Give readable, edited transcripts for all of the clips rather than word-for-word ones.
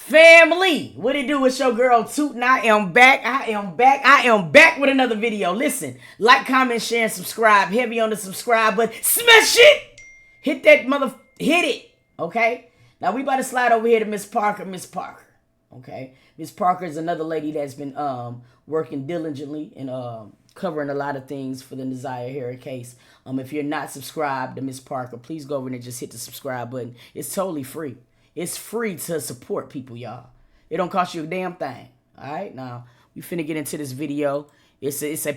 Family, what it do? It's your girl Toot, and I am back. I am back with another video. Listen, like, comment, share, and subscribe. Heavy on the subscribe button. Smash it! Hit that hit it. Okay? Now we about to slide over here to Miss Parker. Miss Parker. Okay? Miss Parker is another lady that's been working diligently and covering a lot of things for the Desire Hair case. If you're not subscribed to Miss Parker, please go over and just hit the subscribe button. It's totally free. It's free to support people, y'all. It don't cost you a damn thing. All right, now we finna get into this video. It's a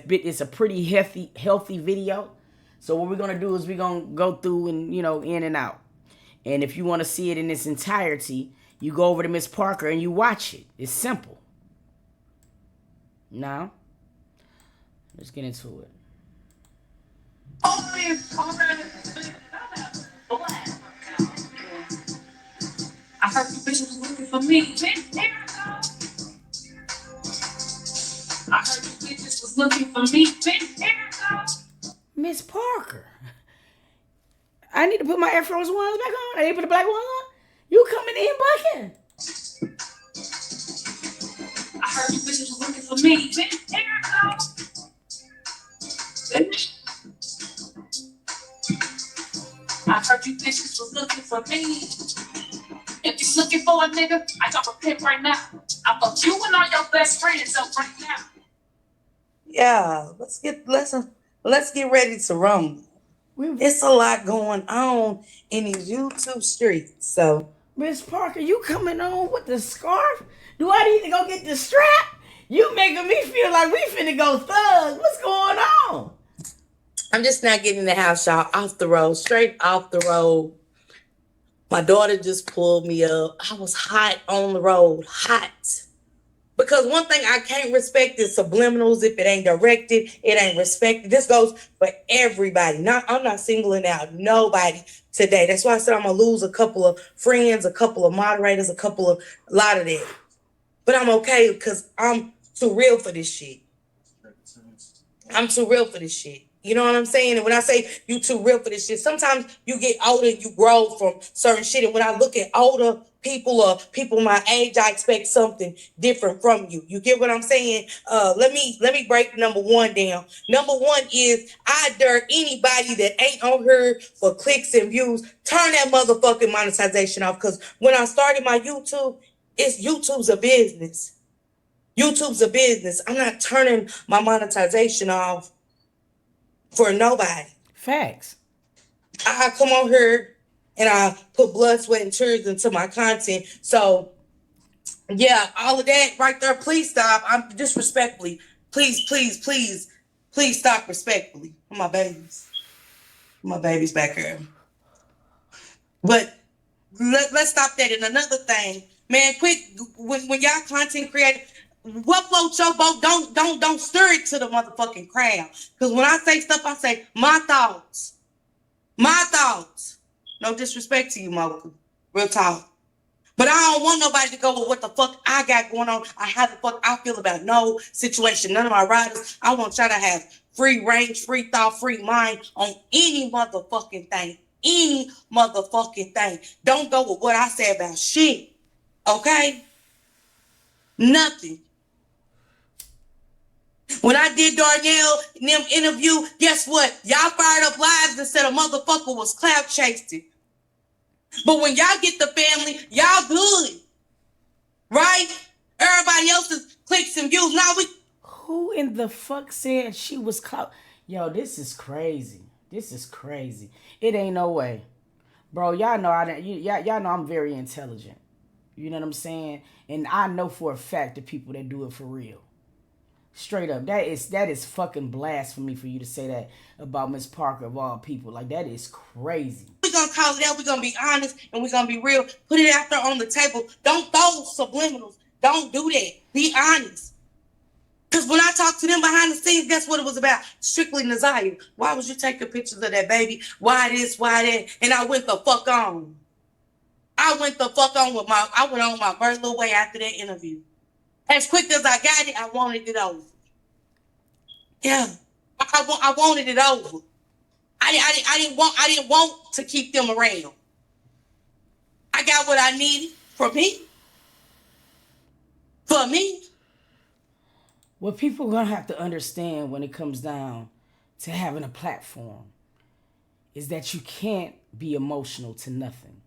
pretty healthy video. So what we're gonna do is we're gonna go through and in and out. And if you want to see it in its entirety, you go over to Miss Parker and you watch it. It's simple. Now, let's get into it. I heard you bitches was looking for me 10 years ago. I heard you bitches was looking for me 10 years ago. Miss Parker, I need to put my Air Force Ones back on. I need to put the black one on. You coming in bucking? I heard you bitches was looking for me 10 years ago. I heard you bitches was looking for me. If you looking for a nigga, I drop a pin right now. I fuck you and all your best friends up right now. Yeah, let's get ready to rumble. It's a lot going on in these YouTube streets. So, Miss Parker, you coming on with the scarf? Do I need to go get the strap? You making me feel like we finna go thug. What's going on? I'm just not getting the house, y'all. Off the road, straight off the road. My daughter just pulled me up. I was hot on the road, hot. Because one thing I can't respect is subliminals. If it ain't directed, it ain't respected. This goes for everybody. I'm not singling out nobody today. That's why I said I'm going to lose a couple of friends, a couple of moderators, a lot of that. But I'm okay because I'm too real for this shit. I'm too real for this shit. You know what I'm saying? And when I say you too real for this shit, sometimes you get older and you grow from certain shit. And when I look at older people or people my age, I expect something different from you. You get what I'm saying? Let me break number one down. Number one is I dare anybody that ain't on here for clicks and views, turn that motherfucking monetization off. Because when I started my YouTube's a business. YouTube's a business. I'm not turning my monetization off for nobody. Facts. I come on here and I put blood, sweat, and tears into my content. So, yeah, all of that right there, please stop. I'm disrespectfully. Please stop respectfully. My babies back here. But let's stop that. And another thing, man, quick, when y'all content creators, what floats your boat? Don't stir it to the motherfucking crowd. Because when I say stuff, I say my thoughts. My thoughts. No disrespect to you, Mocha. Real talk. But I don't want nobody to go with what the fuck I got going on. How the fuck I feel about no situation. None of my riders. I want y'all to have free range, free thought, free mind on any motherfucking thing. Any motherfucking thing. Don't go with what I say about shit. Okay? Nothing. When I did Darnell and them interview, guess what? Y'all fired up lives and said a motherfucker was clout chasing. But when y'all get the family, y'all good. Right? Everybody else's clicks and views. Now Who in the fuck said she was clout? Yo, this is crazy. This is crazy. It ain't no way. Bro, y'all know y'all know I'm very intelligent. You know what I'm saying? And I know for a fact the people that do it for real. Straight up, that is fucking blasphemy for you to say that about Miss Parker of all people. Like, that is crazy. We're gonna call it out. We're gonna be honest and we're gonna be real. Put it out there on the table. Don't throw subliminals. Don't do that. Be honest. Because when I talked to them behind the scenes, guess what it was about? Strictly desire. Why would you take the pictures of that baby? Why this? Why that? And I went the fuck on. I went on my first little way after that interview. As quick as I got it, I wanted it over. Yeah, I wanted it over. I didn't want to keep them around. I got what I needed from me. for me. What people are going to have to understand when it comes down to having a platform is that you can't be emotional to nothing.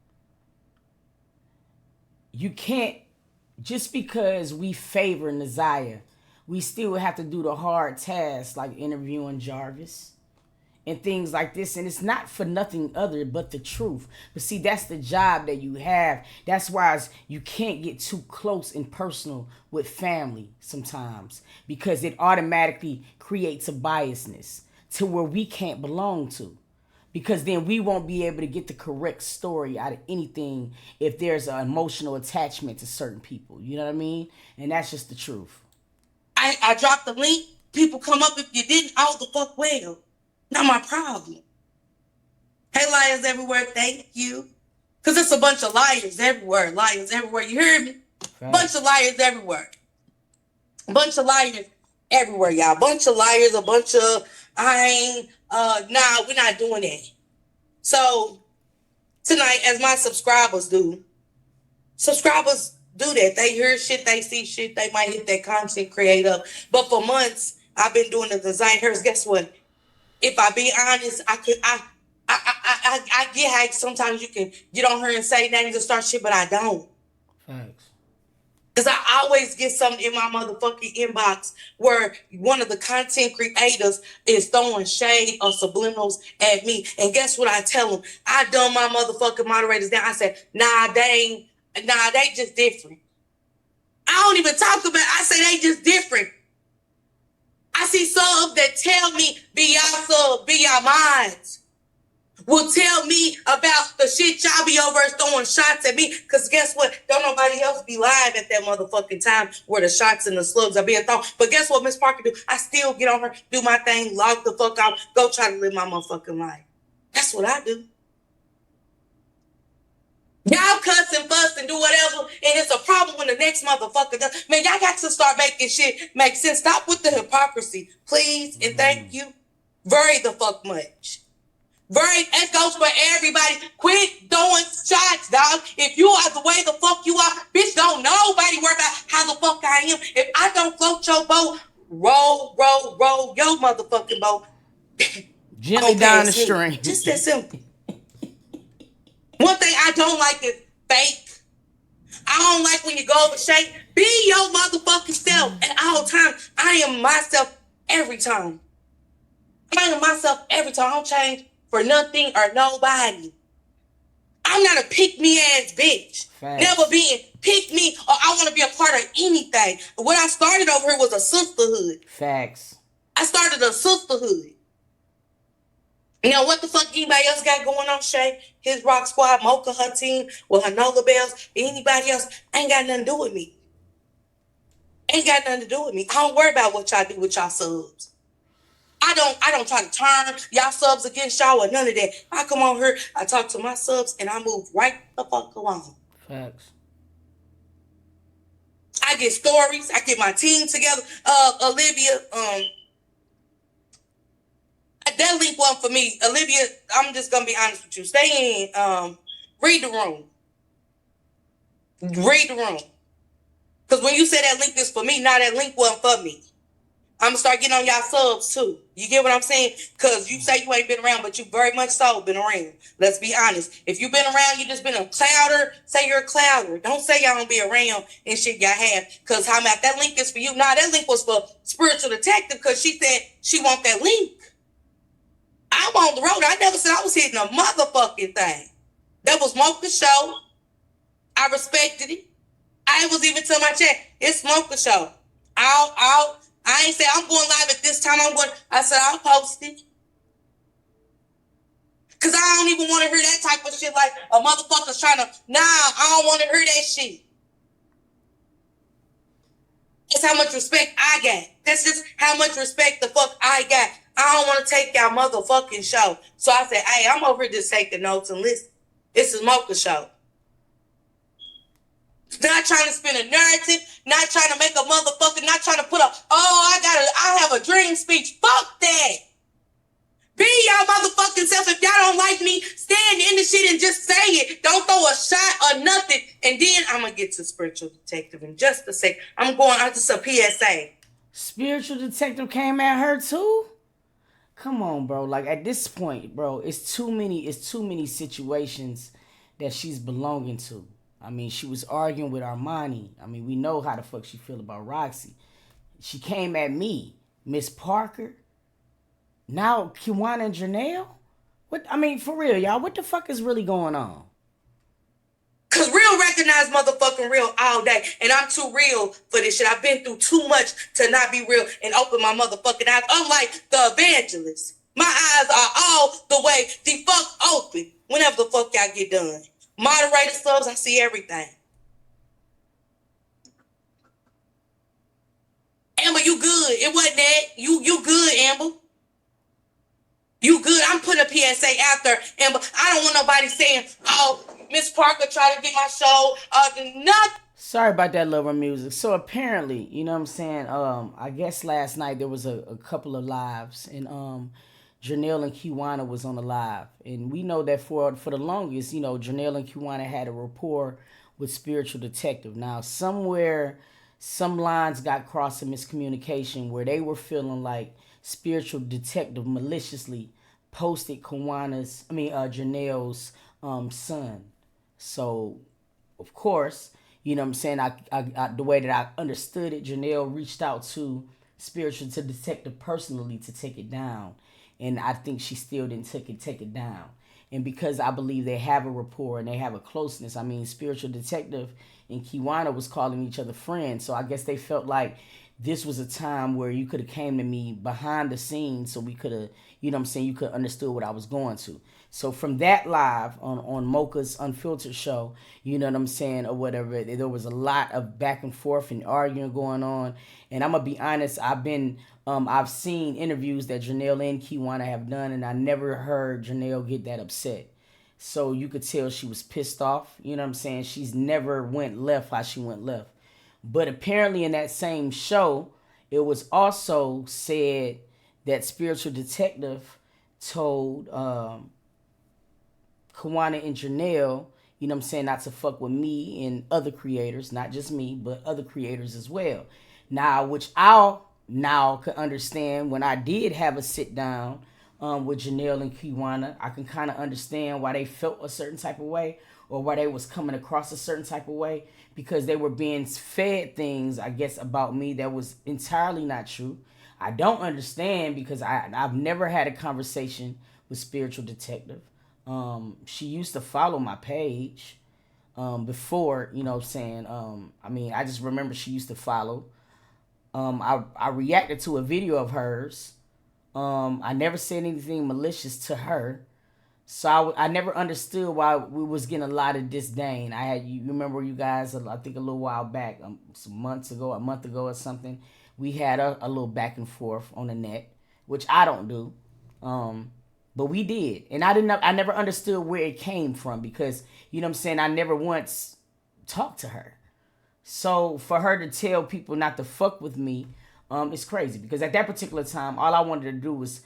You can't, just because we favor Nasiah, we still have to do the hard tasks like interviewing Jarvis and things like this. And it's not for nothing other but the truth. But see, that's the job that you have. That's why you can't get too close and personal with family sometimes, because it automatically creates a biasness to where we can't belong to. Because then we won't be able to get the correct story out of anything if there's an emotional attachment to certain people. You know what I mean? And that's just the truth. I dropped the link. People come up if you didn't. All the fuck well. Not my problem. Hey, liars everywhere. Thank you. Because it's a bunch of liars everywhere. Liars everywhere. You hear me? Right. Bunch of liars everywhere. Bunch of liars everywhere, y'all. Bunch of liars. A bunch of, nah, we're not doing that. So, tonight, as my subscribers do that. They hear shit, they see shit, they might hit that content creator. But for months, I've been doing the design hers. Guess what? If I be honest, I get how sometimes you can get on her and say names and start shit, but I don't. Thanks. Because I always get something in my motherfucking inbox where one of the content creators is throwing shade or subliminals at me. And guess what I tell them? I dumb my motherfucking moderators down. I said, nah, they just different. I don't even talk about it. I say they just different. I see subs that tell me, be y'all sub, be y'all minds. Will tell me about the shit y'all be over throwing shots at me. Because guess what? Don't nobody else be live at that motherfucking time where the shots and the slugs are being thrown. But guess what Miss Parker do? I still get on her, do my thing, log the fuck out, go try to live my motherfucking life. That's what I do. Y'all cuss and fuss and do whatever, and it's a problem when the next motherfucker does. Man, y'all got to start making shit make sense. Stop with the hypocrisy, please, and thank you very the fuck much. Very, that goes for everybody. Quit throwing shots, dog. If you are the way the fuck you are, bitch, don't nobody worry about how the fuck I am. If I don't float your boat, roll your motherfucking boat. Gently down the stream. Just that simple. One thing I don't like is fake. I don't like when you go over shake. Be your motherfucking self at all times. I am myself every time. I am myself every time. I don't change for nothing or nobody. I'm not a pick-me-ass bitch. Facts. Never being pick-me or I want to be a part of anything. What I started over here was a sisterhood. Facts. I started a sisterhood. You know what the fuck anybody else got going on, Shay? His Rock Squad, Mocha, her team, with her Nola Bells, anybody else, ain't got nothing to do with me. Ain't got nothing to do with me. I don't worry about what y'all do with y'all subs. I don't try to turn y'all subs against y'all or none of that. I come on here, I talk to my subs, and I move right the fuck along. Facts. I get stories, I get my team together. Olivia, that link wasn't for me. Olivia, I'm just gonna be honest with you. Stay in, read the room. Read the room. Because when you say that link is for me, now that link wasn't for me. I'm gonna start getting on y'all subs too. You get what I'm saying? Because you say you ain't been around, but you very much so been around. Let's be honest. If you've been around, you just been a clouder, say you're a clouder. Don't say y'all don't be around and shit y'all have. Because how about that link is for you? Nah, that link was for Spiritual Detective because she said she want that link. I'm on the road. I never said I was hitting a motherfucking thing. That was Mocha's show. I respected it. I was even telling my chat, it's Mocha's show. I ain't say I'm going live at this time. I said I'll post it. Cause I don't even want to hear that type of shit like a motherfucker's trying to, nah, I don't want to hear that shit. That's how much respect I got. That's just how much respect the fuck I got. I don't want to take y'all motherfucking show. So I said, hey, I'm over here just taking notes and listen. This is Mocha's show. Not trying to spin a narrative, not trying to make a motherfucker, not trying to put I have a dream speech. Fuck that. Be y'all motherfucking self. If y'all don't like me, stand in the shit and just say it. Don't throw a shot or nothing. And then I'm going to get to spiritual detective in just a sec. I'm going out to some PSA. Spiritual detective came at her too? Come on, bro. Like at this point, bro, it's too many situations that she's belonging to. I mean, she was arguing with Armani. I mean, we know how the fuck she feel about Roxy. She came at me, Miss Parker. Now Kiwana and Janelle? What? I mean, for real, y'all, what the fuck is really going on? Cause real recognize motherfucking real all day. And I'm too real for this shit. I've been through too much to not be real and open my motherfucking eyes. Unlike the evangelist. My eyes are all the way the fuck open whenever the fuck y'all get done. Moderator subs, I see everything. Amber, you good. It wasn't that. You good, Amber. You good. I'm putting a PSA out there, Amber. I don't want nobody saying, oh, Miss Parker tried to get my show. Nothing. Sorry about that lover music. So apparently, you know what I'm saying? I guess last night there was a couple of lives, and Janelle and Kiwana was on the live, and we know that for the longest, you know, Janelle and Kiwana had a rapport with Spiritual Detective. Now somewhere, some lines got crossed in miscommunication where they were feeling like Spiritual Detective maliciously posted Janelle's son. So, of course, you know what I'm saying, I the way that I understood it, Janelle reached out to Spiritual Detective personally to take it down. And I think she still didn't take it down. And because I believe they have a rapport and they have a closeness, I mean, Spiritual Detective and Kiwana was calling each other friends. So I guess they felt like this was a time where you could have came to me behind the scenes so we could have, you know what I'm saying, you could have understood what I was going to. So from that live on Mocha's Unfiltered show, you know what I'm saying, or whatever, there was a lot of back and forth and arguing going on. And I'm going to be honest, I've seen interviews that Janelle and Kiwana have done, and I never heard Janelle get that upset. So you could tell she was pissed off, you know what I'm saying? She's never went left how she went left. But apparently in that same show, it was also said that Spiritual Detective told Kiwana and Janelle, you know what I'm saying, not to fuck with me and other creators, not just me, but other creators as well. Now, which I'll now can understand when I did have a sit down with Janelle and Kiwana, I can kind of understand why they felt a certain type of way or why they was coming across a certain type of way, because they were being fed things, I guess, about me that was entirely not true. I don't understand because I've never had a conversation with Spiritual Detective. She used to follow my page before, you know what I'm saying. I mean, I just remember she used to follow. I reacted to a video of hers. I never said anything malicious to her. So I never understood why we was getting a lot of disdain. You remember, you guys, I think a little while back, some months ago, a month ago or something, we had a little back and forth on the net, which I don't do. But we did. And I never understood where it came from because, you know what I'm saying, I never once talked to her. So for her to tell people not to fuck with me, it's crazy. Because at that particular time, all I wanted to do was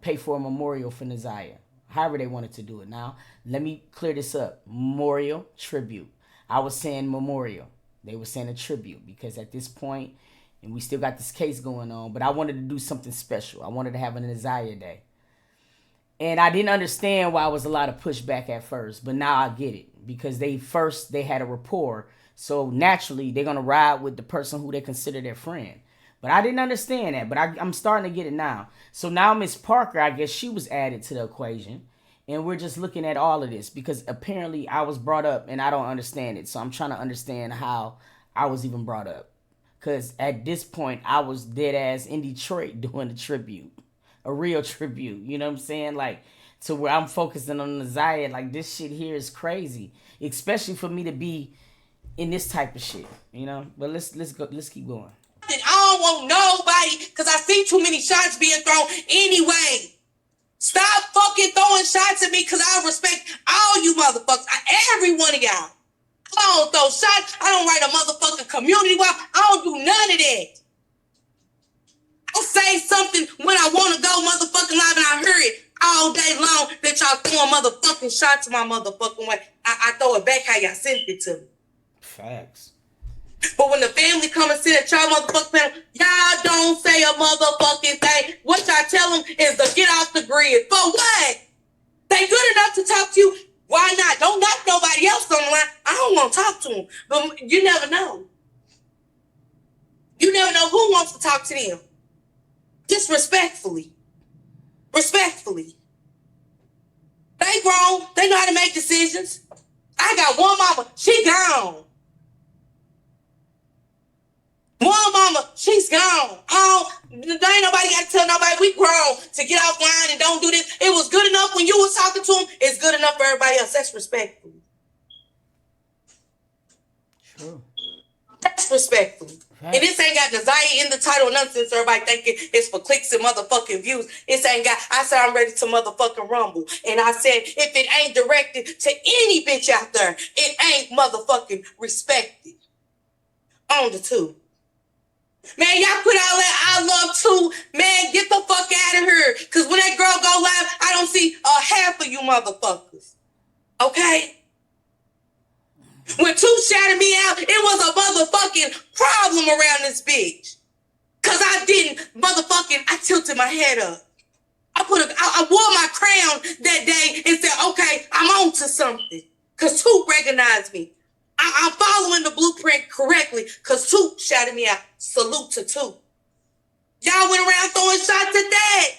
pay for a memorial for Naziah. However they wanted to do it. Now, let me clear this up. Memorial, tribute. I was saying memorial. They were saying a tribute. Because at this point, and we still got this case going on, but I wanted to do something special. I wanted to have a Naziah Day. And I didn't understand why it was a lot of pushback at first. But now I get it. Because they had a rapport. So naturally, they're going to ride with the person who they consider their friend. But I didn't understand that. But I'm starting to get it now. So now Miss Parker, I guess she was added to the equation. And we're just looking at all of this. Because apparently I was brought up and I don't understand it. So I'm trying to understand how I was even brought up. Because at this point, I was dead ass in Detroit doing a tribute. A real tribute. You know what I'm saying? Like, to where I'm focusing on Naziah. Like, this shit here is crazy. Especially for me to be in this type of shit. You know? But let's keep going. I don't want nobody because I see too many shots being thrown anyway. Stop fucking throwing shots at me because I respect all you motherfuckers. Every one of y'all. I don't throw shots. I don't write a motherfucking community wall. I don't do none of that. I say something when I want to go motherfucking live and I hear it all day long that y'all throwing motherfucking shots my motherfucking way. I throw it back how y'all sent it to me. Facts. But when the family come and sit at y'all motherfucking panel, y'all don't say a motherfucking thing. What y'all tell them is to get off the grid. For what? They good enough to talk to you. Why not? Don't knock nobody else on the line. I don't want to talk to them. But you never know. You never know who wants to talk to them. Just respectfully. Respectfully. They grown. They know how to make decisions. I got one mama. She gone. One mama, she's gone. There ain't nobody got to tell nobody we grown to get offline and don't do this. It was good enough when you was talking to them. It's good enough for everybody else. That's respectful. True. That's respectful. Right. And this ain't got desire in the title or nothing, since everybody thinking it's for clicks and motherfucking views. This ain't got, I said I'm ready to motherfucking rumble. And I said if it ain't directed to any bitch out there, it ain't motherfucking respected. On the two. Man, y'all put all that I love too. Man, get the fuck out of here. Because when that girl go live, I don't see a half of you motherfuckers. Okay? When Two shouted me out, it was a motherfucking problem around this bitch. Because I tilted my head up. I wore my crown that day and said, okay, I'm on to something. Because Two recognized me. I'm following the blueprint correctly because Two shouted me out. Salute to Two. Y'all went around throwing shots at that.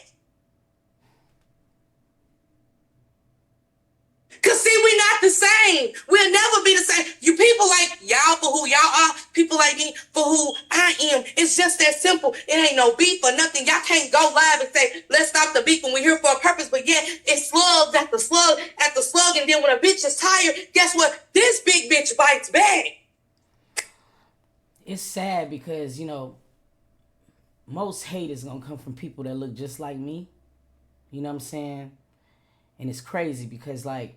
Because see, we not the same. We'll never be the same. You people like y'all for who y'all are. People like me for who I am. It's just that simple. It ain't no beef or nothing. Y'all can't go live and say, let's stop the beef when we're here for a purpose. But yet, it's slugs at the slug at the slug. And then when a bitch is tired, guess what? This big bitch bites back. It's sad because, you know, most hate is going to come from people that look just like me. You know what I'm saying? And it's crazy because, like,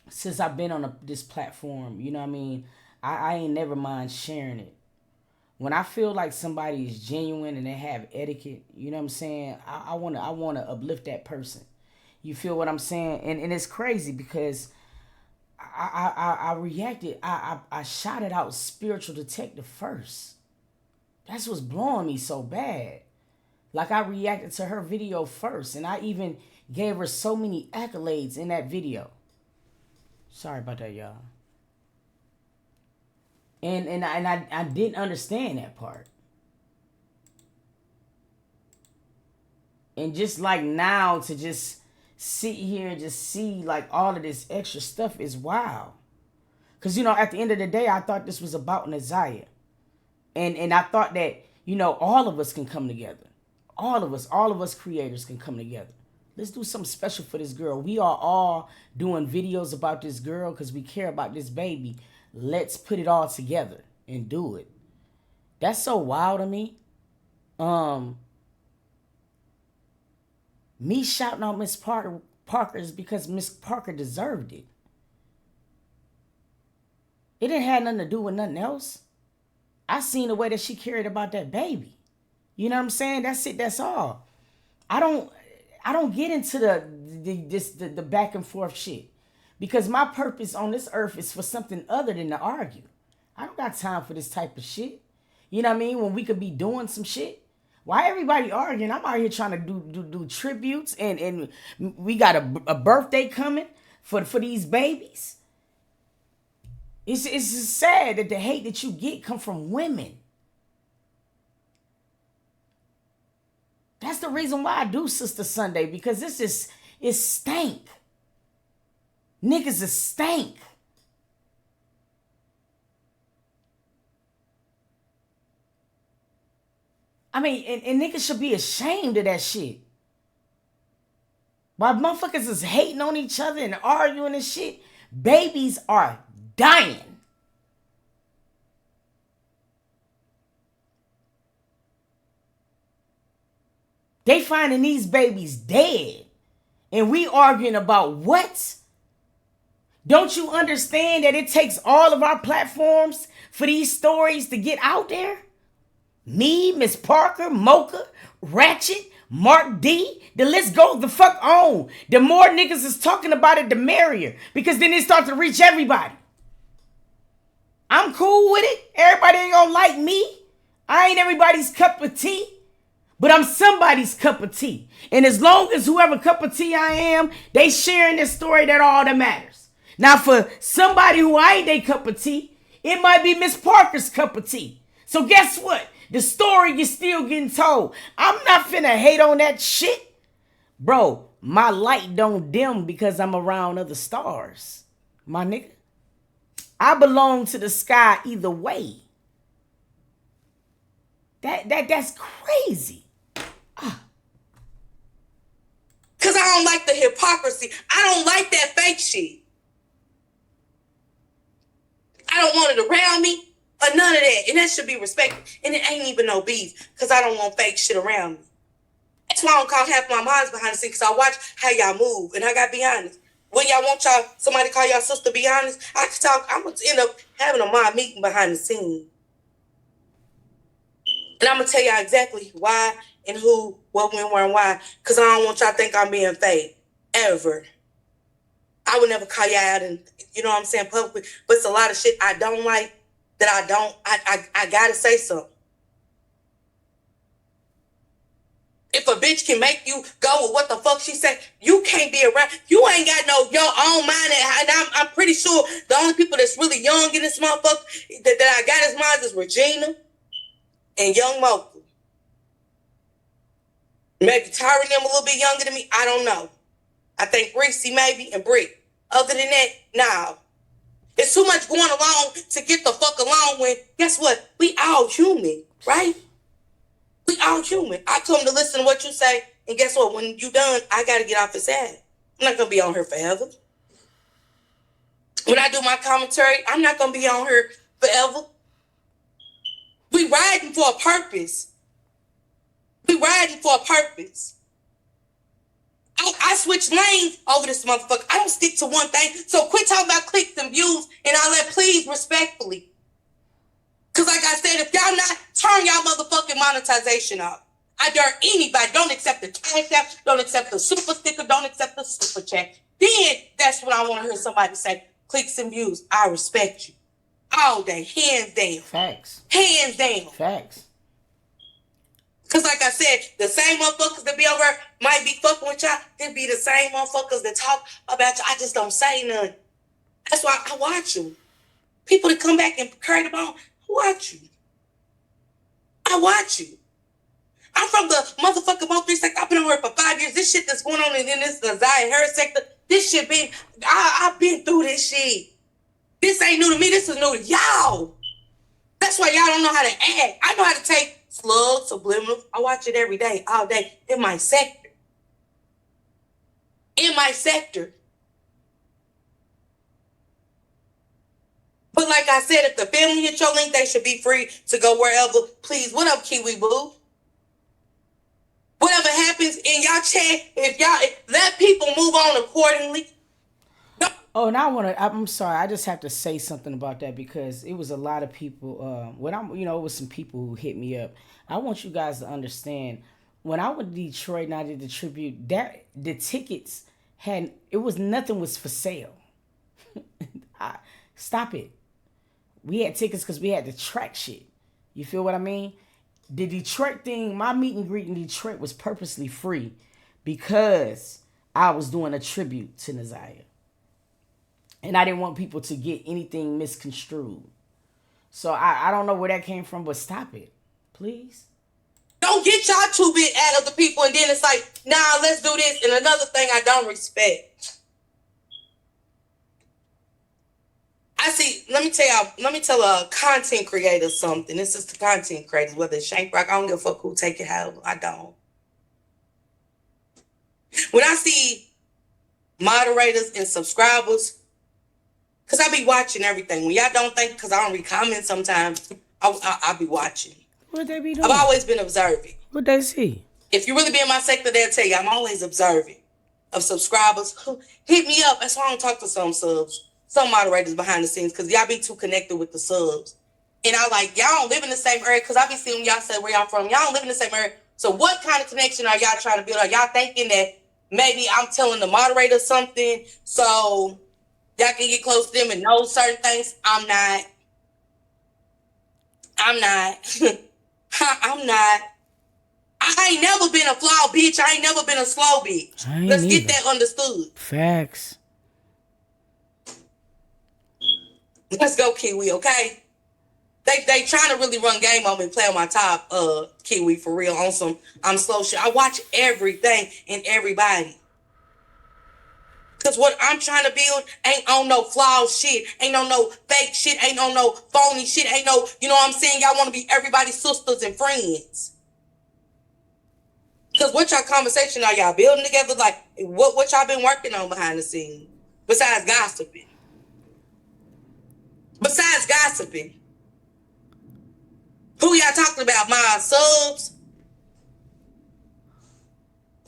since I've been on this platform, you know what I mean, I ain't never mind sharing it. When I feel like somebody is genuine and they have etiquette, you know what I'm saying, I wanna uplift that person. You feel what I'm saying? And it's crazy because I reacted. I shouted out Spiritual Detective first. That's what's blowing me so bad. Like, I reacted to her video first, and I even gave her so many accolades in that video. Sorry about that, y'all. And I didn't understand that part. And just like now to just sit here and just see like all of this extra stuff is wild. Because, you know, at the end of the day, I thought this was about Naziah. And I thought that, you know, all of us can come together. All of us creators can come together. Let's do something special for this girl. We are all doing videos about this girl because we care about this baby. Let's put it all together and do it. That's so wild to me. Me shouting out Miss Parker is because Miss Parker deserved it. It didn't have nothing to do with nothing else. I seen the way that she cared about that baby. You know what I'm saying? That's it. That's all. I don't get into the back and forth shit because my purpose on this earth is for something other than to argue. I don't got time for this type of shit. You know what I mean? When we could be doing some shit. Why everybody arguing? I'm out here trying to do tributes and we got a birthday coming for these babies. It's just sad that the hate that you get come from women. That's the reason why I do Sister Sunday, because it's stank. Niggas is stank. I mean, and niggas should be ashamed of that shit. While motherfuckers is hating on each other and arguing and shit, babies are dying. They finding these babies dead. And we arguing about what? Don't you understand that it takes all of our platforms for these stories to get out there? Me, Miss Parker, Mocha, Ratchet, Mark D. The list goes the fuck on. The more niggas is talking about it, the merrier. Because then it starts to reach everybody. I'm cool with it. Everybody ain't gonna like me. I ain't everybody's cup of tea. But I'm somebody's cup of tea. And as long as whoever cup of tea I am, they sharing this story, that all that matters. Now for somebody who I ain't they cup of tea, it might be Miss Parker's cup of tea. So guess what? The story is still getting told. I'm not finna hate on that shit. Bro, my light don't dim because I'm around other stars. My nigga. I belong to the sky either way. That's crazy. Because I don't like the hypocrisy. I don't like that fake shit. I don't want it around me or none of that. And that should be respected. And it ain't even no beef because I don't want fake shit around me. That's why I don't call half my moms behind the scenes because I watch how y'all move. And I got to be honest. When y'all want somebody to call y'all sister, be honest, I can talk. I'm going to end up having a mom meeting behind the scenes. And I'm going to tell y'all exactly why and who, what, when, where, and why. Because I don't want y'all to think I'm being fake. Ever. I would never call y'all out and, you know what I'm saying, publicly. But it's a lot of shit I don't like that I got to say something. If a bitch can make you go with what the fuck she said, you can't be around. You ain't got your own mind. And I'm pretty sure the only people that's really young in this motherfucker that I got as mine is Regina and Young Mocha. Maybe Tyra and them a little bit younger than me. I don't know. I think Reese maybe and Brick. Other than that, no. It's too much going along to get the fuck along when, guess what? We all human, right? We all human. I come to listen to what you say, and guess what? When you done, I got to get off his ass. I'm not going to be on here forever. When I do my commentary, I'm not going to be on here forever. We riding for a purpose. We riding for a purpose. I switch lanes over this motherfucker. I don't stick to one thing. So quit talking about clicks and views, and I'll let please respectfully. Because like I said, if y'all not, turn y'all motherfucking monetization off. I dare anybody. Don't accept the cash app. Don't accept the super sticker. Don't accept the super chat. Then that's what I want to hear somebody say. Clicks and views. I respect you. All day. Hands down. Facts. Hands down. Facts. Because like I said, the same motherfuckers that be over might be fucking with y'all. They be the same motherfuckers that talk about you. I just don't say nothing. That's why I watch them. People that come back and carry the bone, I watch you. I watch you. I'm from the motherfucking Mo 3 sector. I've been over here for 5 years. This shit that's going on in this Zion Harris sector, this shit been, I've been through this shit. This ain't new to me. This is new to y'all. That's why y'all don't know how to act. I know how to take slugs, subliminal. I watch it every day, all day, in my sector. In my sector. But like I said, if the family hit your link, they should be free to go wherever. Please, what up, Kiwi Boo? Whatever happens in y'all chat, if let people move on accordingly. Oh, and I'm sorry, I just have to say something about that because it was a lot of people, it was some people who hit me up. I want you guys to understand, when I went to Detroit and I did the tribute, the tickets nothing was for sale. Stop it. We had tickets because we had to track shit. You feel what I mean? The Detroit thing, my meet and greet in Detroit was purposely free because I was doing a tribute to Naziah. And I didn't want people to get anything misconstrued. So I don't know where that came from, but stop it. Please. Don't get y'all too big at other people and then it's like, nah, let's do this. And another thing I don't respect. Let me tell a content creator something. This is the content creators, whether it's Shank Rock, I don't give a fuck who take it out. I don't. When I see moderators and subscribers, because I be watching everything. When y'all don't think, because I don't read comments sometimes, I be watching. What they be doing? I've always been observing. What they see? If you really be in my sector, they'll tell you I'm always observing of subscribers. Hit me up. That's why I don't talk to some subs, some moderators behind the scenes, because y'all be too connected with the subs. And I like, y'all don't live in the same area, because I be seeing y'all say where y'all from. Y'all don't live in the same area. So what kind of connection are y'all trying to build? Are y'all thinking that maybe I'm telling the moderator something so y'all can get close to them and know certain things? I'm not. I'm not. I ain't never been a flawed bitch. I ain't never been a slow bitch. Let's get that understood. Facts. Let's go, Kiwi, okay? They trying to really run game on me and play on my top, Kiwi, for real, on some I'm slow shit. I watch everything and everybody. Because what I'm trying to build ain't on no flawed shit. Ain't on no fake shit. Ain't on no phony shit. Ain't no, you know what I'm saying? Y'all want to be everybody's sisters and friends. Because what y'all conversation are y'all building together? Like, what y'all been working on behind the scenes? Besides gossiping. Who y'all talking about? My subs?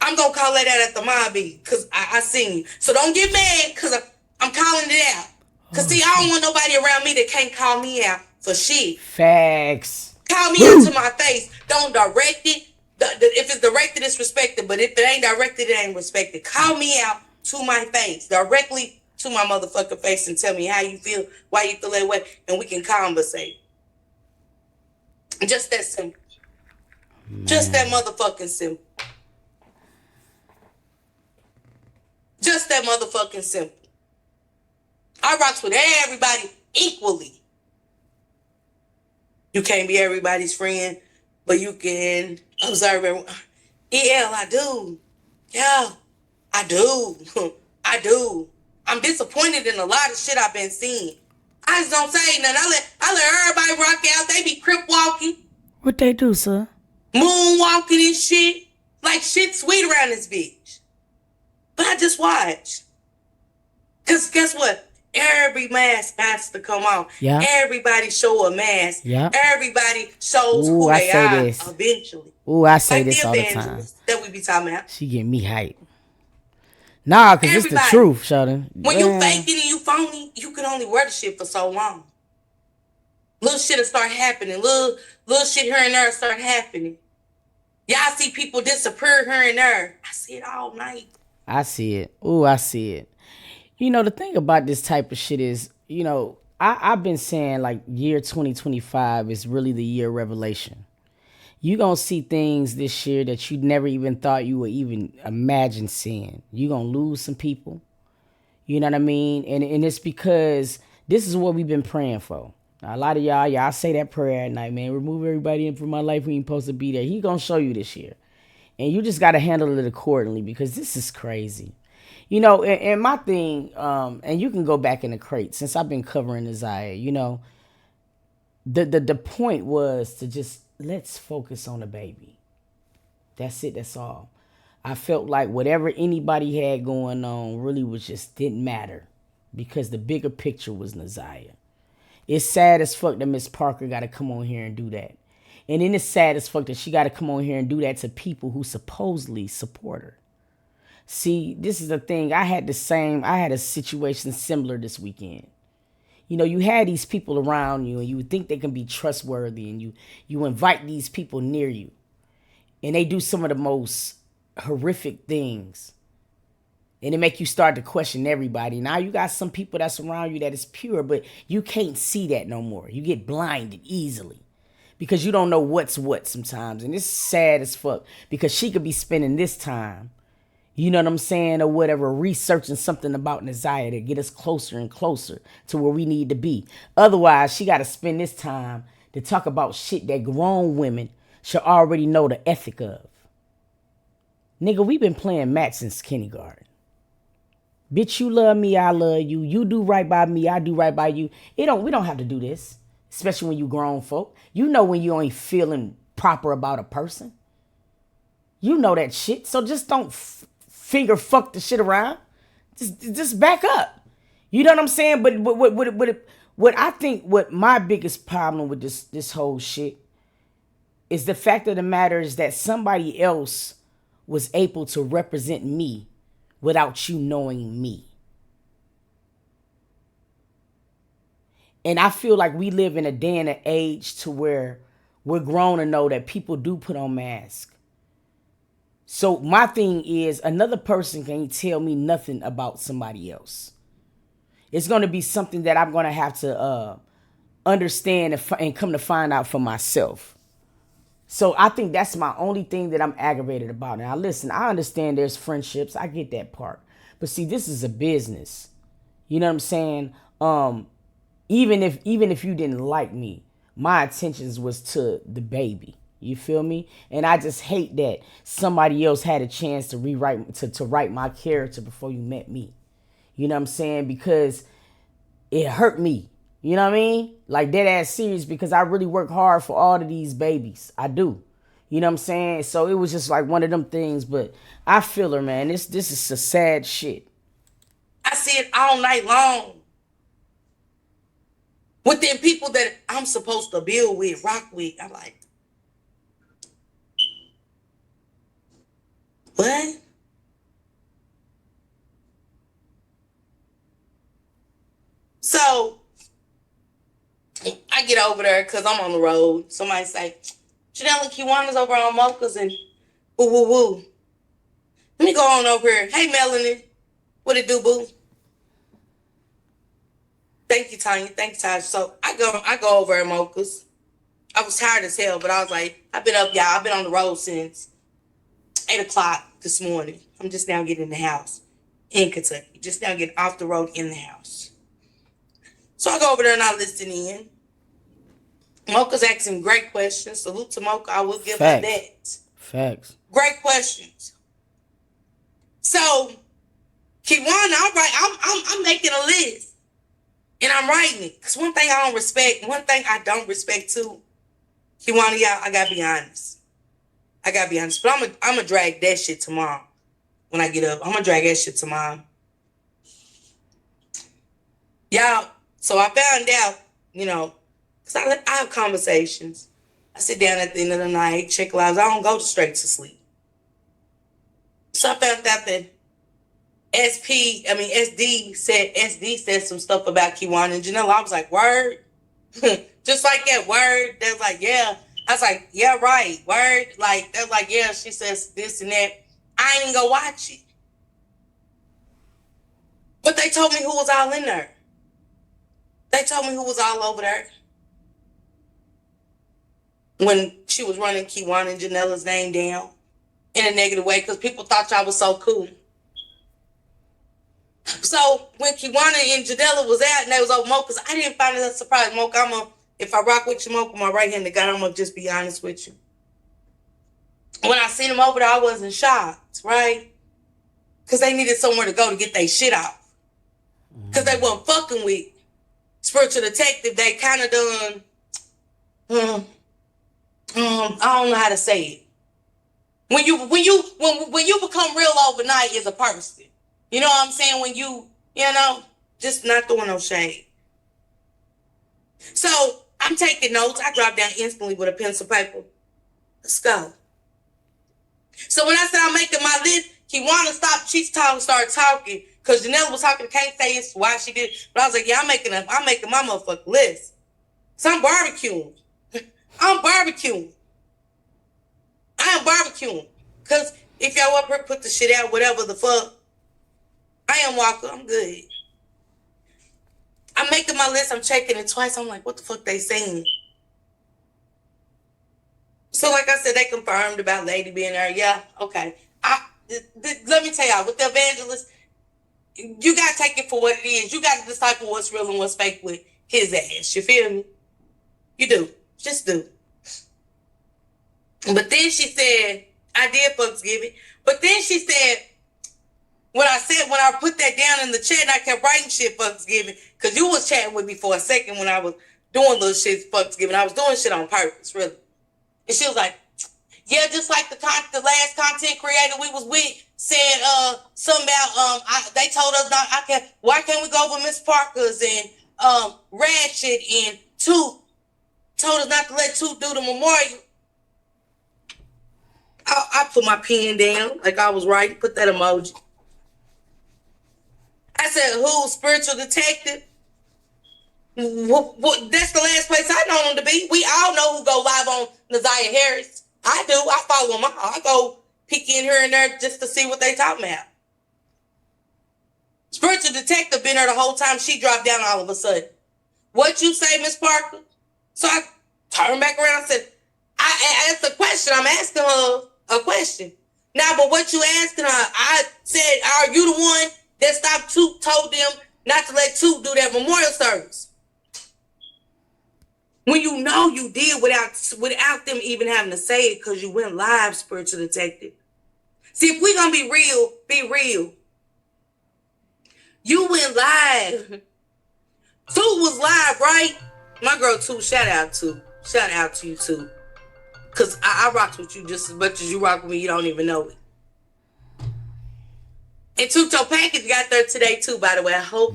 I'm going to call that out at the mob because I seen you. So don't get mad because I'm calling it out. Because see, I don't want nobody around me that can't call me out for shit. Facts. Call me out to my face. Don't direct it. If it's directed, it's respected. But if it ain't directed, it ain't respected. Call me out to my face. Directly to my motherfucking face and tell me how you feel, why you feel that way, and we can conversate. Just that simple. Man. Just that motherfucking simple. Just that motherfucking simple. I rocks with everybody equally. You can't be everybody's friend, but you can observe everyone. Yeah, I do. Yeah, I do. I do. I'm disappointed in a lot of shit I've been seeing. I just don't say nothing. I let everybody rock out. They be crip walking. What they do, sir? Moonwalking and shit. Like shit sweet around this bitch. But I just watch. Because guess what? Every mask has to come on. Yeah. Everybody show a mask. Yeah. Everybody shows who they are eventually. Ooh, I say like this all the time. That we be talking about. She get me hype. Nah, because it's the truth, Sheldon. When you faking and you phony, you can only wear the shit for so long. Little shit'll start happening. Little shit here and there start happening. Y'all see people disappear here and there. I see it all night. I see it. Ooh, I see it. You know, the thing about this type of shit is, you know, I've been saying like year 2025 is really the year of revelation. You gonna see things this year that you never even thought you would even imagine seeing. You gonna lose some people. You know what I mean? And it's because this is what we've been praying for. Now, a lot of y'all say that prayer at night, man. Remove everybody in from my life who ain't supposed to be there. He gonna show you this year. And you just gotta handle it accordingly because this is crazy. You know, and my thing, and you can go back in the crate since I've been covering Isaiah, you know, the point was to just let's focus on the baby. That's it. That's all. I felt like whatever anybody had going on really didn't matter because the bigger picture was Naziah. It's sad as fuck that Miss Parker got to come on here and do that. And then it's sad as fuck that she got to come on here and do that to people who supposedly support her. See, this is the thing. I had a situation similar this weekend. You know, you had these people around you and you would think they can be trustworthy and you invite these people near you. And they do some of the most horrific things. And it make you start to question everybody. Now you got some people that's around you that is pure, but you can't see that no more. You get blinded easily because you don't know what's what sometimes. And it's sad as fuck because she could be spending this time, you know what I'm saying, or whatever, researching something about Naziah to get us closer and closer to where we need to be. Otherwise, she got to spend this time to talk about shit that grown women should already know the ethic of. Nigga, we been playing match since kindergarten. Bitch, you love me, I love you. You do right by me, I do right by you. We don't have to do this, especially when you grown folk. You know when you ain't feeling proper about a person. You know that shit. So just don't finger fuck the shit around. Just back up. You know what I'm saying? But what I think what my biggest problem with this whole shit is the fact of the matter is that somebody else was able to represent me without you knowing me. And I feel like we live in a day and an age to where we're grown to know that people do put on masks. So my thing is, another person can't tell me nothing about somebody else. It's going to be something that I'm going to have to understand and come to find out for myself. So I think that's my only thing that I'm aggravated about. Now listen, I understand there's friendships. I get that part. But see, this is a business. You know what I'm saying? Even if you didn't like me, my intentions was to the baby. You feel me? And I just hate that somebody else had a chance to rewrite to write my character before you met me. You know what I'm saying? Because it hurt me. You know what I mean? Like dead ass serious, because I really work hard for all of these babies. I do. You know what I'm saying? So it was just like one of them things, but I feel her, man. This is a sad shit. I see it all night long. With them people that I'm supposed to build with, rock with. I'm like, what? So I get over there because I'm on the road. Somebody say, Janelle and Kiwana's over on Mocha's and woo woo woo. Let me go on over here. Hey, Melanie. What it do, boo? Thank you, Tanya. Thank you, Tasha. So I go over at Mocha's. I was tired as hell, but I was like, I've been up, y'all. I've been on the road since 8 o'clock this morning. I'm just now getting in the house in Kentucky. Just now getting off the road in the house. So I go over there and I listen in. Mocha's asking great questions. Salute to Mocha. I will give her that. Facts. Great questions. So, Kiwana, I'm making a list. And I'm writing it. Because one thing I don't respect too, Kiwana, y'all, I gotta be honest. But I'm gonna drag that shit tomorrow. When I get up, I'm gonna drag that shit tomorrow. Y'all, so I found out, because I have conversations. I sit down at the end of the night, check lives. I don't go straight to sleep. So I found out that SD said some stuff about Kiwana and Janelle. I was like, word? Just like that, word. They was like, yeah. I was like, yeah, right, word. Like, they was like, yeah, she says this and that. I ain't even go watch it. But they told me who was all in there. They told me who was all over there. When she was running Kiwana and Janella's name down in a negative way, because people thought y'all was so cool. So when Kiwana and Janella was out and they was over Mocha's, I didn't find it a surprise. Mocha, if I rock with you, Mocha, my right-handed God, I'm going to just be honest with you. When I seen them over there, I wasn't shocked, right? Because they needed somewhere to go to get their shit off. Because they weren't fucking with Spiritual Detective. They kind of done, I don't know how to say it. When you become real overnight as a person, you know what I'm saying? When just not throwing no shade. So I'm taking notes. I dropped down instantly with a pencil paper. Let's go. So when I said I'm making my list, Kiwana stopped. She started talking because Janelle was talking. Can't say it's why she did, but I was like, yeah, I'm making my motherfucking list. So I'm barbecuing. I am barbecuing. Because if y'all up here put the shit out, whatever the fuck, I am Walker. I'm good. I'm making my list. I'm checking it twice. I'm like, what the fuck they saying? So like I said, they confirmed about Lady being there. Yeah, okay. Let me tell y'all, with the evangelist, you got to take it for what it is. You got to decipher what's real and what's fake with his ass. You feel me? You do. Just do. But then she said, I did fucks give it. But then she said, when I put that down in the chat and I kept writing shit fucks giving, because you was chatting with me for a second when I was doing little shit fucks giving. I was doing shit on purpose, really. And she was like, yeah, just like the last content creator we was with said something about they told us why can't we go over Miss Parker's and Ratchet and Toot told us not to let Toot do the memorial. I put my pen down like I was writing, put that emoji. I said, who? Spiritual Detective? That's the last place I know him to be. We all know who go live on Naziah Harris. I do. I follow them all. I go peek in here and there just to see what they talking about. Spiritual detective been there the whole time. She dropped down all of a sudden. What you say, Miss Parker? So I turned back around and said, I asked a question. I'm asking her a question. Now, but what you asking her, I said, are you the one that stopped Toot, told them not to let Toot do that memorial service? When you know you did without them even having to say it because you went live, spiritual detective. See, if we're going to be real, be real. You went live. Toot was live, right? My girl Toot, shout out to you, Toot. Because I rock with you just as much as you rock with me. You don't even know it. And Toot, your package got there today, too, by the way. I hope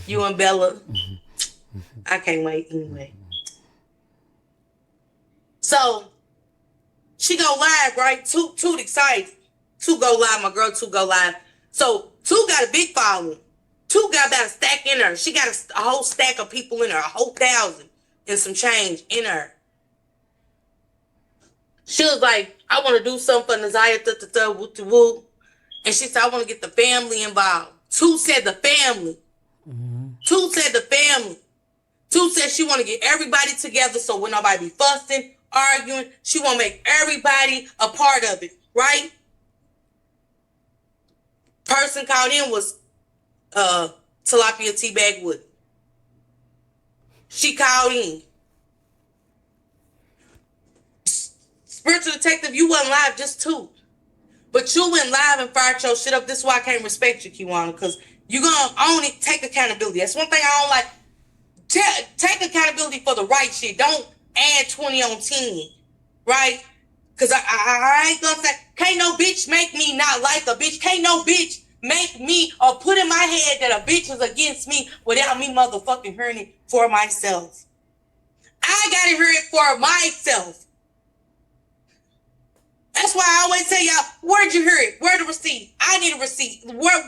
you and Bella. I can't wait anyway. So, she go live, right? Toot excited. Toot go live. My girl Toot go live. So, Toot got a big following. Toot got about a stack in her. She got a whole stack of people in her. A whole 1,000 and some change in her. She was like, I want to do something for Naziah, woo. And she said, I want to get the family involved. Toot said the family. Toot said the family. Toot said she want to get everybody together so when nobody be fussing, arguing, she want to make everybody a part of it, right? Person called in was Tilapia Teabag Wood. She called in. Spiritual detective, you wasn't live, just Toot. But you went live and fired your shit up. This is why I can't respect you, Kiwana, because you're going to own it. Take accountability. That's one thing I don't like. Take accountability for the right shit. Don't add 20 on 10, right? Because I ain't going to say, can't no bitch make me not like a bitch. Can't no bitch make me or put in my head that a bitch is against me without me motherfucking hearing it for myself. I got to hear it for myself. That's why I always tell y'all, where'd you hear it? Where the receipt? I need a receipt. Where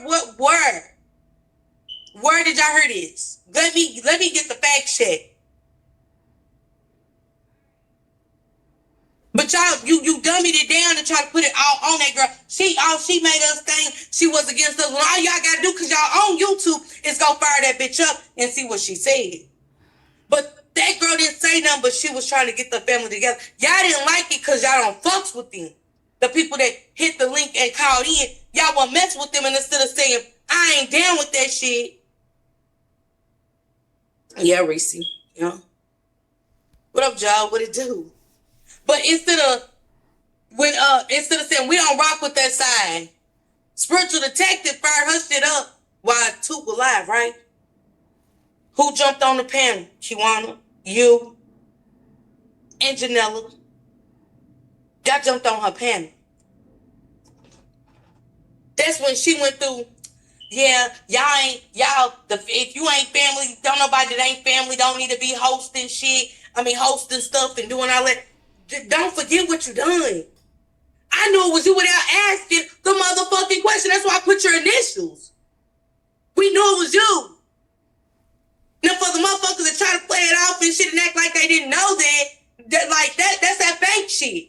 did y'all hear this? Let me get the fact check. But y'all, you dummied it down and try to put it all on that girl. She made us think she was against us. Well, all y'all gotta do, because y'all on YouTube, is go fire that bitch up and see what she said. But that girl didn't say nothing, but she was trying to get the family together. Y'all didn't like it because y'all don't fucks with them. The people that hit the link and called in, y'all want to mess with them, and instead of saying, I ain't down with that shit. Yeah, Reese. Yeah. What up, y'all? What it do? But instead of saying we don't rock with that side, spiritual detective fired her shit up while Toot was live, right? Who jumped on the panel? Kiwana, you, and Janella. Y'all jumped on her panel. That's when she went through, yeah, if you ain't family, don't nobody that ain't family don't need to be hosting shit. Hosting stuff and doing all that. Don't forget what you done. I knew it was you without asking the motherfucking question. That's why I put your initials. We knew it was you. Now for the motherfuckers that try to play it off and shit and act like they didn't know that's that fake shit.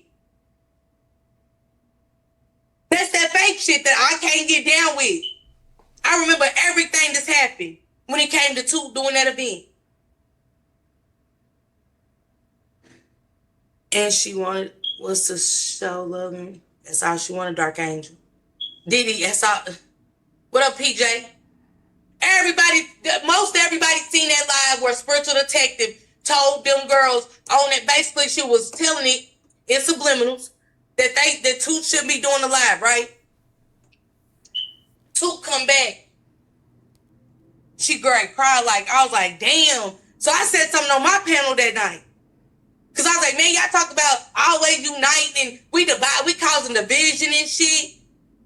That's that fake shit that I can't get down with. I remember everything that's happened when it came to Toot doing that event. And she was to show love. That's all she wanted, Dark Angel. Diddy, that's all. What up, PJ? Most everybody seen that live where spiritual detective told them girls on it. Basically, she was telling it in subliminals that Toot should be doing the live, right? Toot come back. She cried I was like, damn. So I said something on my panel that night. Because I was like, man, y'all talk about always uniting and we divide, we causing division and shit.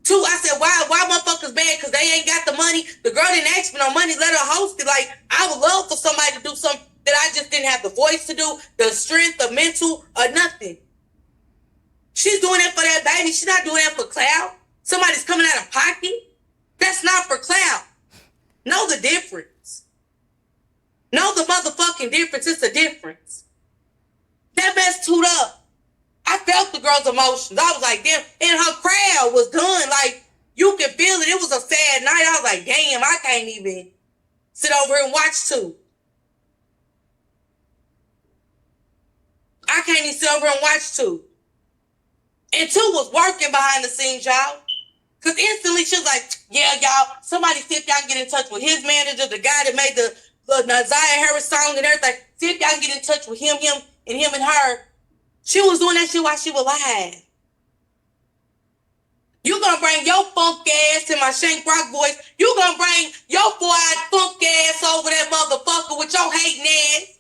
Toot, I said, why motherfuckers bad? Because they ain't got the money. The girl didn't ask for no money, let her host it. Like, I would love for somebody to do something that I just didn't have the voice to do, the strength, the mental, or nothing. She's doing that for that baby. She's not doing that for clout. Somebody's coming out of pocket. That's not for clout. Know the difference. Know the motherfucking difference. It's a difference. That mess toot up. I felt the girl's emotions. I was like, damn. And her crowd was done. Like, you can feel it. It was a sad night. I was like, damn, I can't even sit over here and watch too. I can't even sit over here and watch too. And two was working behind the scenes, y'all. Because instantly she was like, yeah, y'all, somebody see if y'all can get in touch with his manager, the guy that made the Nasiah Harris song and everything. See if y'all can get in touch with him and her. She was doing that shit while she was alive. You gonna bring your funk ass in my Shank Rock voice. You gonna bring your boy-eyed funk ass over that motherfucker with your hating ass.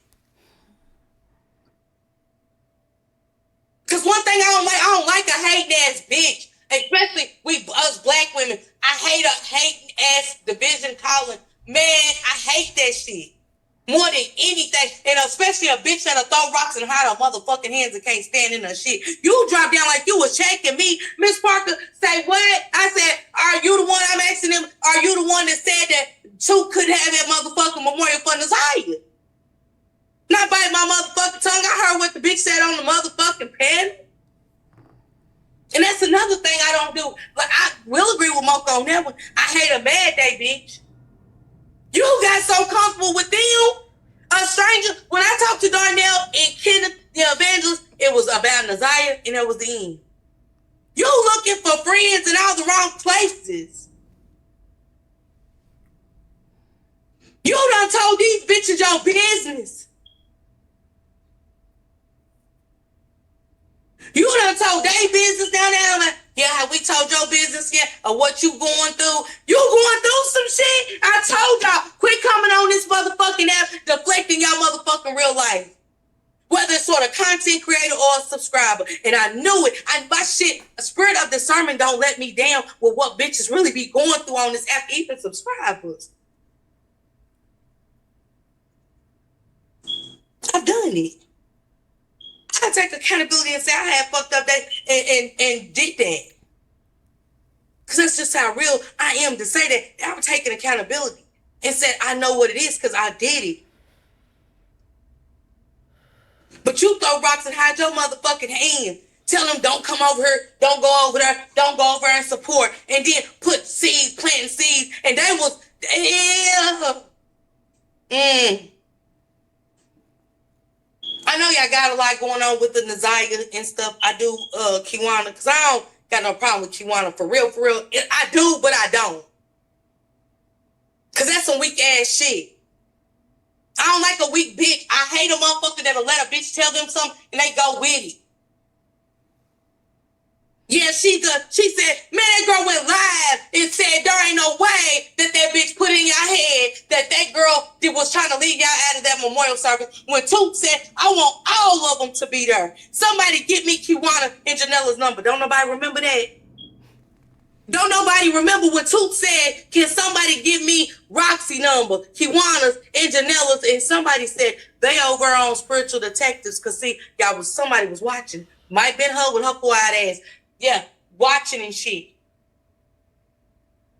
Cause one thing I don't like a hating ass bitch. Especially us black women. I hate a hating ass division calling. Man, I hate that shit. More than anything. And especially a bitch that'll throw rocks and hide her motherfucking hands and can't stand in her shit. You drop down like you was checking me. Miss Parker, say what? I said, are you the one? I'm asking him, are you the one that said that Toot could have that motherfucking memorial for Nasiah? Not bite my motherfucking tongue. I heard what the bitch said on the motherfucking panel. And that's another thing I don't do. But I will agree with Moko on that one. I hate a bad day, bitch. You got so comfortable with them. A stranger. When I talked to Darnell and Kenneth, the evangelist, it was about Nasiah and it was the end. You looking for friends in all the wrong places. You done told these bitches your business. You done told they business down there. Like, yeah, we told your business, yeah, or what you going through. You going through some shit? I told y'all, quit coming on this motherfucking app, deflecting y'all motherfucking real life. Whether it's sort of content creator or a subscriber. And I knew it. My shit, a spirit of discernment don't let me down with what bitches really be going through on this app, even subscribers. I've done it. I take accountability and say I had fucked up that and did that. Because that's just how real I am to say that I'm taking accountability and said I know what it is because I did it. But you throw rocks and hide your motherfucking hand. Tell them don't come over here, don't go over there, don't go over and support. And then put seeds, planting seeds. And they was, I know y'all got a lot going on with the Nasiah and stuff. I do, Kiwana, because I don't got no problem with Kiwana. For real, for real. I do, but I don't. Because that's some weak ass shit. I don't like a weak bitch. I hate a motherfucker that'll let a bitch tell them something and they go with it. Yeah, she said, man, that girl went live and said there ain't no way that bitch put in your head that girl was trying to leave y'all out of that memorial service. When Toot said, I want all of them to be there. Somebody get me Kiwana and Janella's number. Don't nobody remember that? Don't nobody remember when Toot said, can somebody give me Roxy number, Kiwana's and Janella's? And somebody said, they over on spiritual detectives. Because see, somebody was watching. Might been her with her quiet ass. Yeah, watching and shit.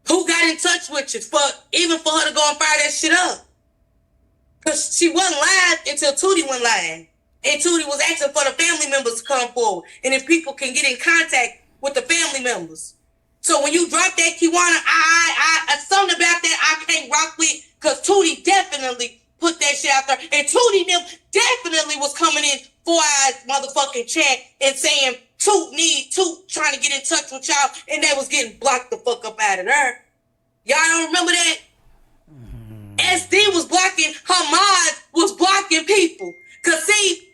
Who got in touch with you even for her to go and fire that shit up? Because she wasn't live until Tootie went live. And Tootie was asking for the family members to come forward. And if people can get in contact with the family members. So when you drop that Kiwana, I something about that I can't rock with. Because Tootie definitely put that shit out there. And Tootie definitely was coming in 4-eyed motherfucking chat and saying, Toot trying to get in touch with y'all, and they was getting blocked the fuck up out of there. Y'all don't remember that? SD was blocking, her mods was blocking people. Cause see,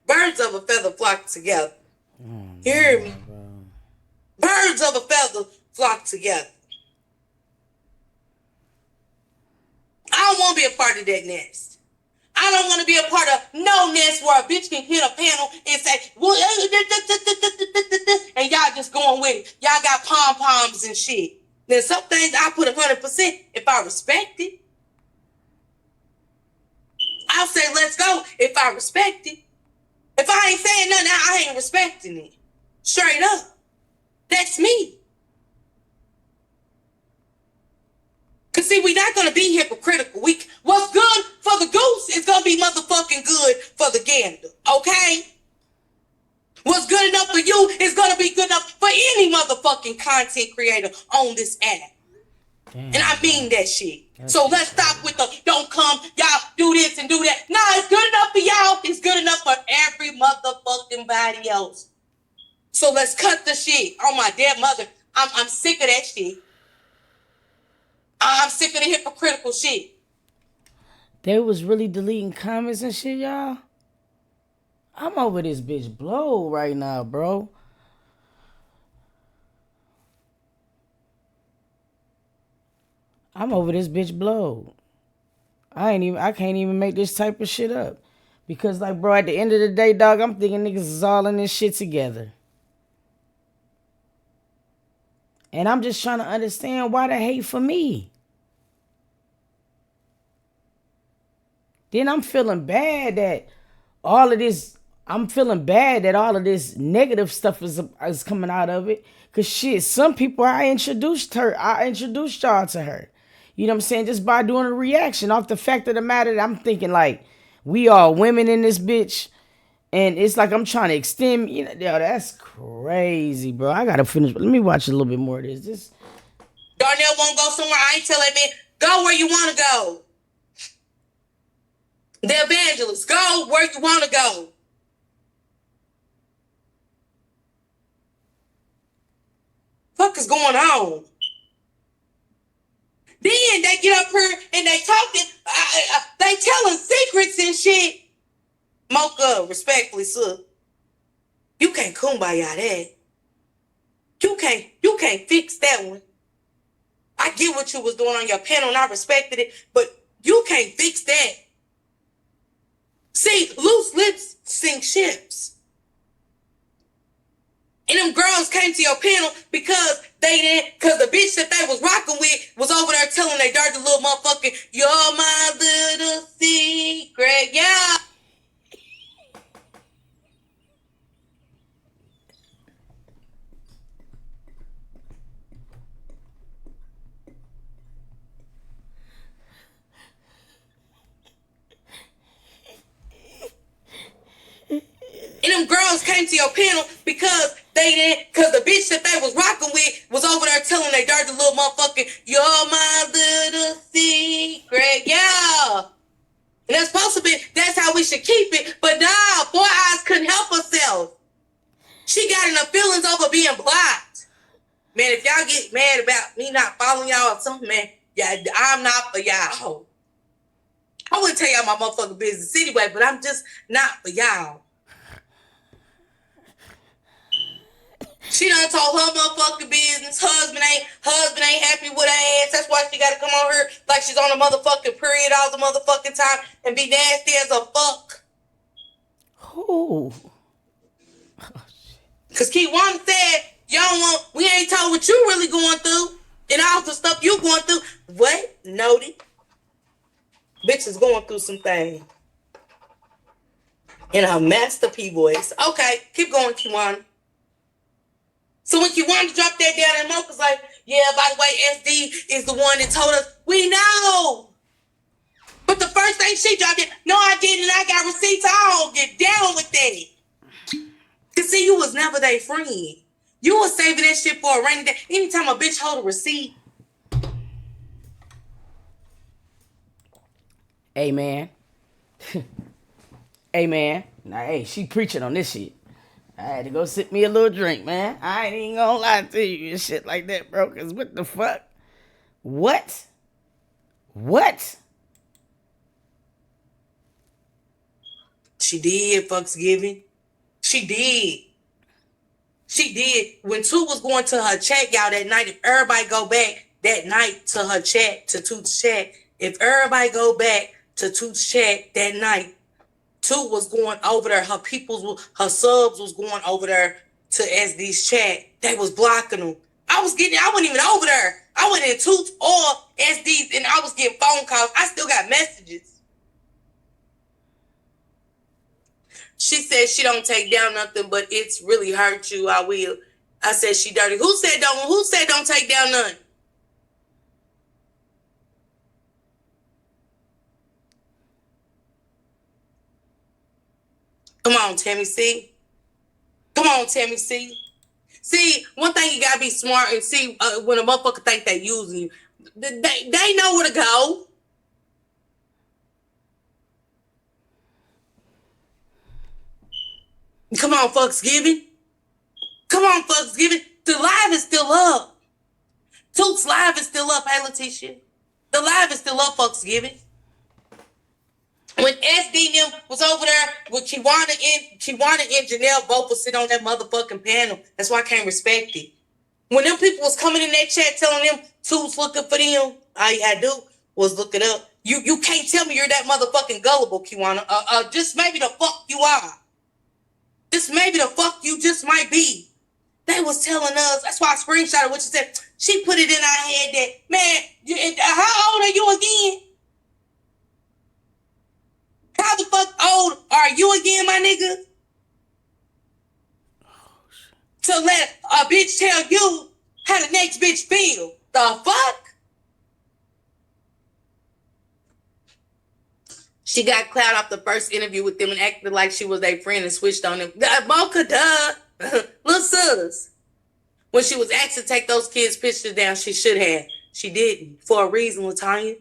birds of a feather flock together. You hear me? Birds of a feather flock together. I don't want to be a part of that nest. I don't want to be a part of no nest where a bitch can hit a panel and say, well, and y'all just going with it. Y'all got pom-poms and shit. Then some things I put 100% if I respect it. I'll say, let's go if I respect it. If I ain't saying nothing, I ain't respecting it. Straight up. That's me. Because see, we're not gonna be hypocritical. What's good for the goose is gonna be motherfucking good for the gander. Okay? What's good enough for you is gonna be good enough for any motherfucking content creator on this app. Damn, and I mean that shit. That's So let's stop with the don't come, y'all do this and do that. Nah, it's good enough for y'all. It's good enough for every motherfucking body else. So let's cut the shit. Oh my dear mother, I'm sick of that shit. I'm sick of the hypocritical shit. They was really deleting comments and shit, y'all. I'm over this bitch blow right now, bro. I'm over this bitch blow. I can't even make this type of shit up. Because like, bro, at the end of the day, dog, I'm thinking niggas is all in this shit together. And I'm just trying to understand why the hate for me. Then I'm feeling bad that all of this negative stuff is coming out of it. Cause shit, some people I introduced y'all to her. You know what I'm saying? Just by doing a reaction off the fact of the matter that I'm thinking like, we all women in this bitch. And it's like I'm trying to extend, yo, that's crazy, bro. I gotta finish. Let me watch a little bit more of this. Darnell won't go somewhere. I ain't telling me, go where you want to go. The evangelist, go where you want to go. Fuck is going on? Then they get up here and they talking, they telling secrets and shit. Mocha, respectfully, sir, you can't kumbaya that. You can't fix that one. I get what you was doing on your panel and I respected it, but you can't fix that. See, loose lips sink ships. And them girls came to your panel because the bitch that they was rocking with was over there telling their dirty little motherfucking, you're my little secret, yeah. And them girls came to your panel because the bitch that they was rocking with was over there telling their dirty little motherfucking, you're my little secret, yeah. And that's supposed to be, that's how we should keep it. But nah, Boy Eyes couldn't help herself. She got in her feelings over being blocked. Man, if y'all get mad about me not following y'all or something, man, yeah, I'm not for y'all. I wouldn't tell y'all my motherfucking business anyway, but I'm just not for y'all. She done told her motherfucking business. Husband ain't happy with her ass. That's why she gotta come on here like she's on a motherfucking period all the motherfucking time and be nasty as a fuck. Who? Cause Kiwana said, we ain't told what you really going through and all the stuff you going through. What? Noted. Bitch is going through some things. In her Master P voice. Okay, keep going, Kiwana. So when Kiwana dropped that down and Mocha's like, yeah, by the way, SD is the one that told us, we know. But the first thing she dropped in, no, I didn't. I got receipts. I don't get down with that. Cause see, you was never their friend. You was saving that shit for a rainy day. Anytime a bitch hold a receipt. Amen. Amen. Now, hey, she preaching on this shit. I had to go sip me a little drink, man. I ain't even gonna lie to you and shit like that, bro. Cause what the fuck? What? She did, Fucksgiving. She did. When Toot was going to her chat, y'all, that night, if everybody go back that night to her chat, to Toot's chat, if everybody go back to Toot's chat that night, Toot was going over there. Her subs was going over there to SD's chat. They was blocking them. I wasn't even over there. I went in Toot's or SD's and I was getting phone calls. I still got messages. She said she don't take down nothing, but it's really hurt you. I will. I said she dirty. Who said don't take down nothing? Come on, Tammy C. Come on, Tammy C. See, one thing you gotta be smart and see when a motherfucker think they using you, they know where to go. Come on, Fucksgiving. Come on, Fucksgiving. The live is still up. Toot's live is still up. Hey, Letitia. The live is still up, Fucksgiving. When SD and them was over there with Kiwana and Janelle both was sitting on that motherfucking panel. That's why I can't respect it. When them people was coming in that chat telling them Toots looking for them, all you had to do was look it up. You can't tell me you're that motherfucking gullible, Kiwana. Just maybe the fuck you are. Just maybe the fuck you just might be. They was telling us, that's why I screenshotted what she said. She put it in our head that, man, how old are you again? How the fuck old are you again, my nigga? To let a bitch tell you how the next bitch feel. The fuck? She got clout off the first interview with them and acted like she was their friend and switched on them. Mocha, duh. Little sis. When she was asked to take those kids' pictures down, she should have. She didn't. For a reason, LaTanya.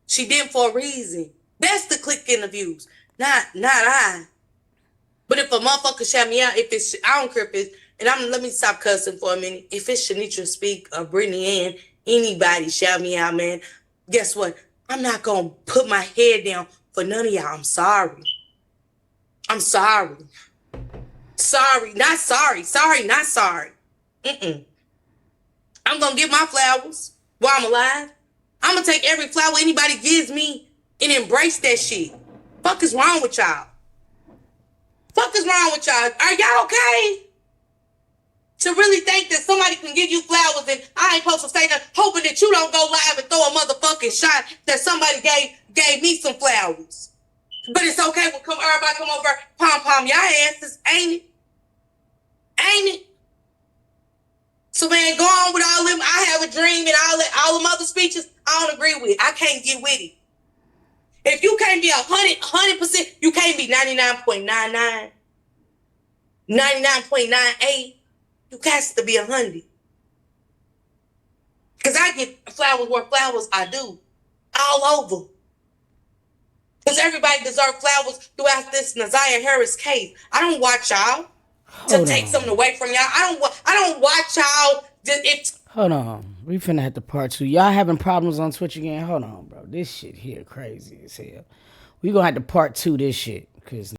She didn't for a reason. That's the click interviews. Not I. But if a motherfucker shout me out, if it's, I don't care if it's, and let me stop cussing for a minute. If it's Shanitra Speak or Brittany Ann, anybody shout me out, man. Guess what? I'm not going to put my head down for none of y'all. I'm sorry. I'm sorry. Sorry, not sorry. Sorry, not sorry. I'm going to get my flowers while I'm alive. I'm going to take every flower anybody gives me and embrace that shit. Fuck is wrong with y'all? Fuck is wrong with y'all? Are y'all okay? To really think that somebody can give you flowers and I ain't supposed to say that, hoping that you don't go live and throw a motherfucking shot that somebody gave me some flowers. But it's okay when everybody come over, pom-pom y'all asses, ain't it? Ain't it? So man, go on with all them, I have a dream and all them other speeches, I don't agree with. I can't get with it. If you can't be 100%, you can't be 99.99, 99.98. You got to be 100. Because I get flowers where flowers I do. All over. Because everybody deserves flowers throughout this Naziah Harris case. I don't watch y'all to take something away from y'all. I don't watch y'all. Hold on. We finna have to part 2. Y'all having problems on Twitch again? Hold on, bro. This shit here crazy as hell. We gonna have to part 2 this shit. Because